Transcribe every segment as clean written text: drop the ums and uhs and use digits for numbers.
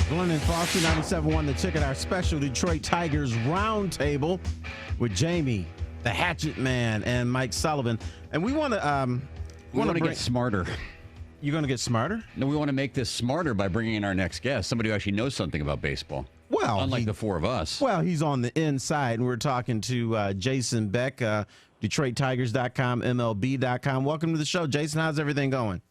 Glenn and Foster, 97.1 The Ticket, our special Detroit Tigers roundtable with Jamie, the Hatchet Man, and Mike Sullivan. And we want to get smarter. You're going to get smarter? No, we want to make this smarter by bringing in our next guest, somebody who actually knows something about baseball. Well, unlike the four of us. Well, he's on the inside, and we're talking to Jason Beck, DetroitTigers.com, MLB.com. Welcome to the show, Jason. How's everything going?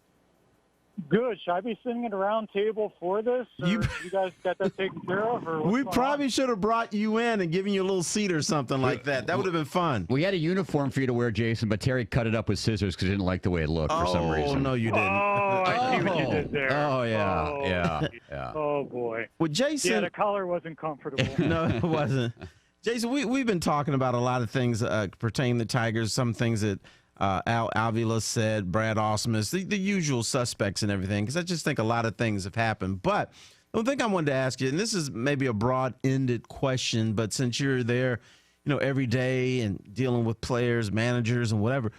Good. Should I be sitting at a round table for this? Or you guys got that taken care of? Or we probably should have brought you in and given you a little seat or something like that. That would have been fun. We had a uniform for you to wear, Jason, but Terry cut it up with scissors because he didn't like the way it looked for some reason. Oh, no, you didn't. Oh, I see what you did there. Oh, yeah. Oh. Yeah. Oh, boy. Well, Jason. Yeah, the collar wasn't comfortable. No, it wasn't. Jason, we've been talking about a lot of things pertaining to Tigers, some things that Al Avila said, Brad Ausmus, the usual suspects and everything, because I just think a lot of things have happened. But the one thing I wanted to ask you, and this is maybe a broad-ended question, but since you're there, every day and dealing with players, managers, and whatever,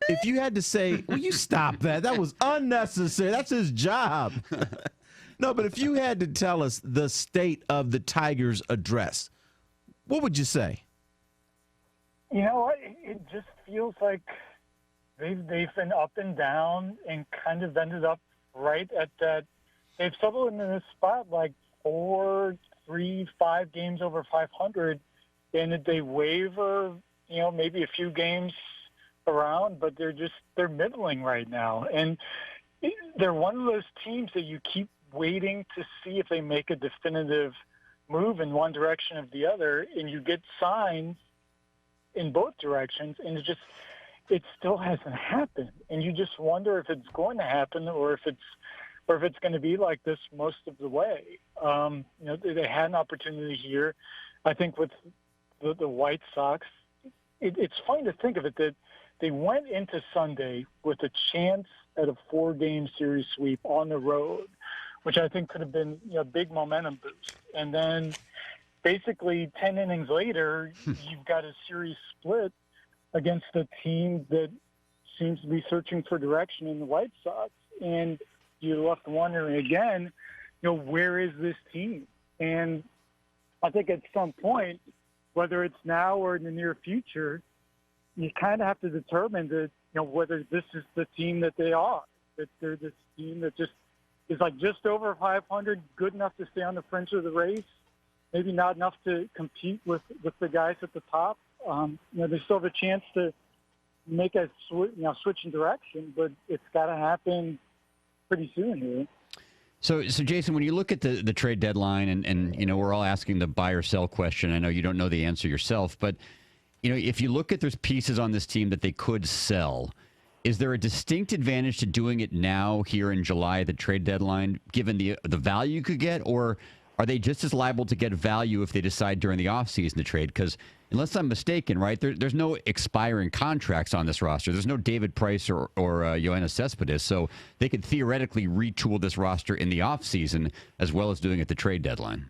if you had to say, will you stop that? That was unnecessary. That's his job. No, but if you had to tell us the state of the Tigers address, what would you say? You know what? It just feels like they've been up and down and kind of ended up right at that. They've settled in this spot like 4, 3, 5 games over 500, and they waver, maybe a few games around, but they're middling right now. And they're one of those teams that you keep waiting to see if they make a definitive move in one direction or the other, and you get signs in both directions, and it still hasn't happened. And you just wonder if it's going to happen or if it's going to be like this most of the way. They had an opportunity here. I think with the White Sox, it's funny to think of it that they went into Sunday with a chance at a 4-game series sweep on the road, which I think could have been a big momentum boost. And then basically 10 innings later, you've got a series split against a team that seems to be searching for direction in the White Sox. And you're left wondering again, where is this team? And I think at some point, whether it's now or in the near future, you kind of have to determine that, whether this is the team that they are, that they're this team that just is like just over 500, good enough to stay on the fringe of the race, maybe not enough to compete with the guys at the top. They still have a chance to make a switch in direction, but it's got to happen pretty soon here. So Jason, when you look at the trade deadline, and we're all asking the buy or sell question, I know you don't know the answer yourself, but if you look at there's pieces on this team that they could sell, is there a distinct advantage to doing it now here in July at the trade deadline, given the value you could get, or are they just as liable to get value if they decide during the offseason to trade? Because unless I'm mistaken, right, there's no expiring contracts on this roster. There's no David Price or Yoenis Cespedes, so they could theoretically retool this roster in the offseason as well as doing it at the trade deadline.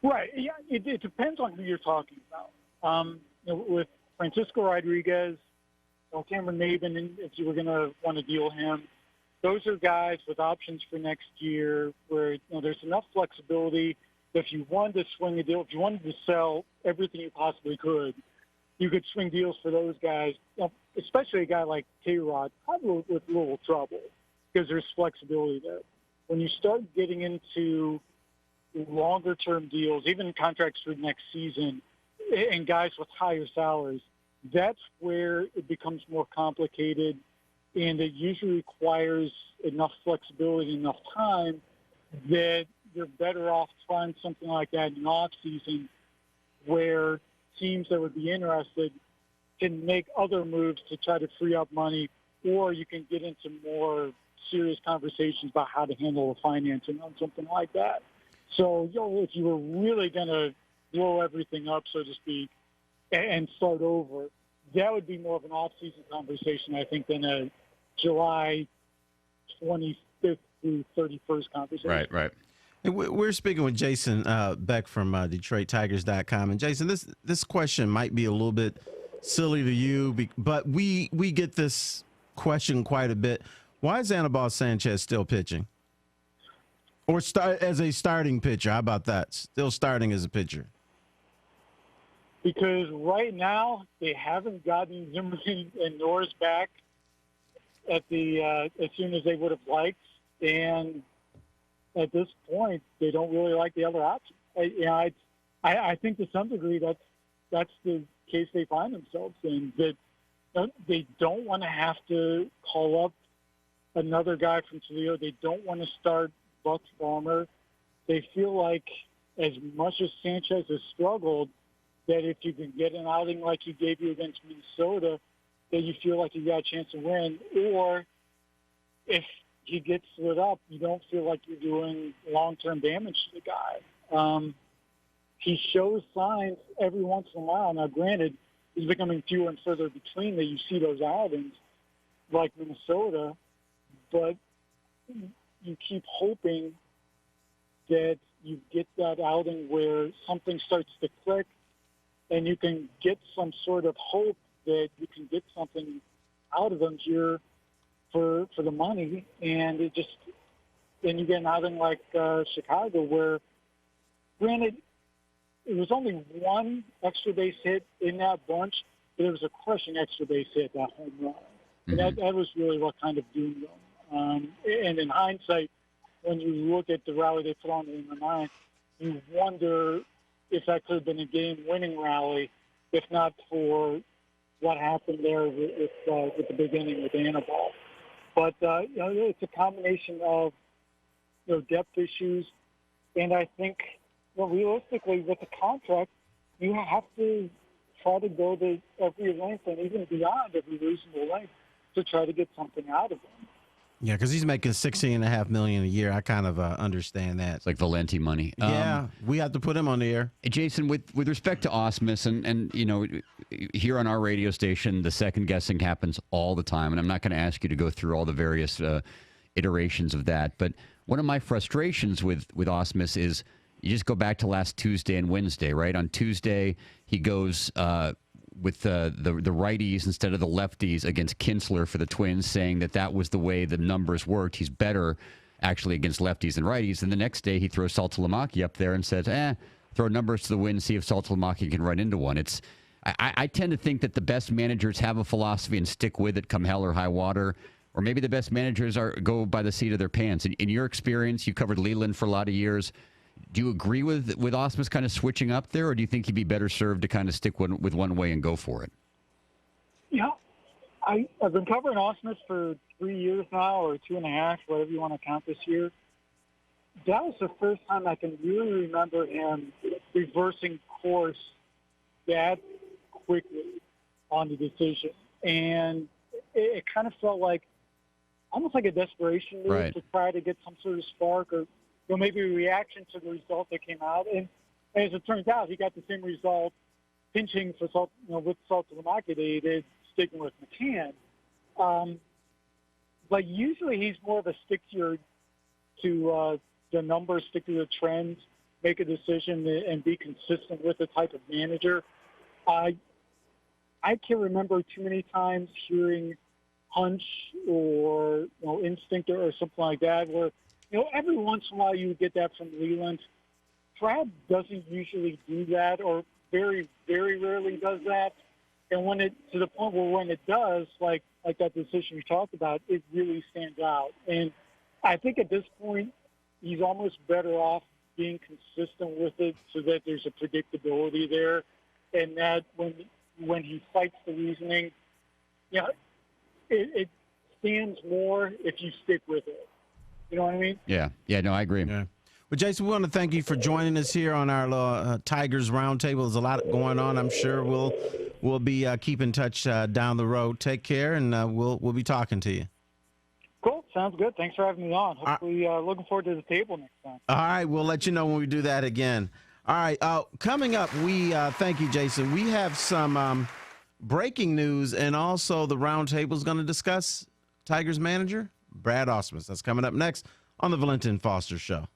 Right. Yeah, it depends on who you're talking about. With Francisco Rodriguez, Cameron Maben, if you were going to want to deal him, those are guys with options for next year where there's enough flexibility. If you wanted to swing a deal, if you wanted to sell everything you possibly could, you could swing deals for those guys, especially a guy like K-Rod, probably with a little trouble because there's flexibility there. When you start getting into longer-term deals, even contracts for next season, and guys with higher salaries, that's where it becomes more complicated, and it usually requires enough flexibility, enough time that you're better off trying something like that in the off-season where teams that would be interested can make other moves to try to free up money, or you can get into more serious conversations about how to handle the financing on something like that. So, if you were really going to blow everything up, so to speak, and start over, that would be more of an off-season conversation, I think, than a July 25th through 31st conversation. Right. We're speaking with Jason Beck from DetroitTigers.com. And, Jason, this question might be a little bit silly to you, but we get this question quite a bit. Why is Anibal Sanchez still pitching? Or start as a starting pitcher. How about that? Still starting as a pitcher. Because right now they haven't gotten Zimmerman and Norris back at the as soon as they would have liked, and at this point they don't really like the other option. I think to some degree that's the case they find themselves in, that they don't want to have to call up another guy from Toledo. They don't want to start Buck Farmer. They feel like as much as Sanchez has struggled, that if you can get an outing like he gave you against Minnesota, that you feel like you got a chance to win. Or if he gets lit up, you don't feel like you're doing long-term damage to the guy. He shows signs every once in a while. Now, granted, it's becoming fewer and further between that you see those outings like Minnesota, but you keep hoping that you get that outing where something starts to click and you can get some sort of hope that you can get something out of them here for the money. And then you get an outing like Chicago, where, granted, it was only one extra base hit in that bunch, but it was a crushing extra base hit, that home run. And that was really what kind of doomed them. And in hindsight, when you look at the rally they put on in the ninth, you wonder if that could have been a game-winning rally, if not for what happened there with the beginning with Anibal. But it's a combination of depth issues, and I think realistically with the contract, you have to try to go to every length and even beyond every reasonable length to try to get something out of him. Yeah, because he's making $16.5 million a year. I kind of understand that. It's like Valenti money. Yeah, we have to put him on the air. Jason, with respect to Ausmus, and here on our radio station, the second guessing happens all the time, and I'm not going to ask you to go through all the various iterations of that. But one of my frustrations with Ausmus is you just go back to last Tuesday and Wednesday, right? On Tuesday, he goes with the righties instead of the lefties against Kinsler for the Twins, saying that was the way the numbers worked. He's better actually against lefties than righties. And the next day he throws Saltalamacchi up there and says, throw numbers to the wind, see if Saltalamacchi can run into one. I tend to think that the best managers have a philosophy and stick with it come hell or high water. Or maybe the best managers go by the seat of their pants. In your experience, you covered Leland for a lot of years. Do you agree with Ausmus kind of switching up there, or do you think he'd be better served to kind of stick with one way and go for it? Yeah, I've been covering Ausmus for 3 years now, or 2.5, whatever you want to count this year. That was the first time I can really remember him reversing course that quickly on the decision. And it kind of felt like almost like a desperation move to try to get some sort of spark or maybe a reaction to the result that came out. And as it turns out, he got the same result pinching for with Saltalamacchi that he did sticking with McCann. But usually he's more of a stick to the numbers, stick to the trends, make a decision, and be consistent with the type of manager. I can't remember too many times hearing hunch or instinct or something like that where every once in a while you get that from Leland. Brad doesn't usually do that, or very, very rarely does that. And to the point where when it does, like that decision you talked about, it really stands out. And I think at this point, he's almost better off being consistent with it so that there's a predictability there, and that when he fights the reasoning, it stands more if you stick with it. You know what I mean? Yeah, no, I agree. Yeah. Well, Jason, we want to thank you for joining us here on our Tigers Roundtable. There's a lot going on. I'm sure we'll be keeping touch down the road. Take care, and we'll be talking to you. Cool. Sounds good. Thanks for having me on. Hopefully, looking forward to the table next time. All right. We'll let you know when we do that again. All right. Coming up, thank you, Jason. We have some breaking news, and also the Roundtable is going to discuss Tigers manager Brad Ausmus. That's coming up next on the Valenti and Foster Show.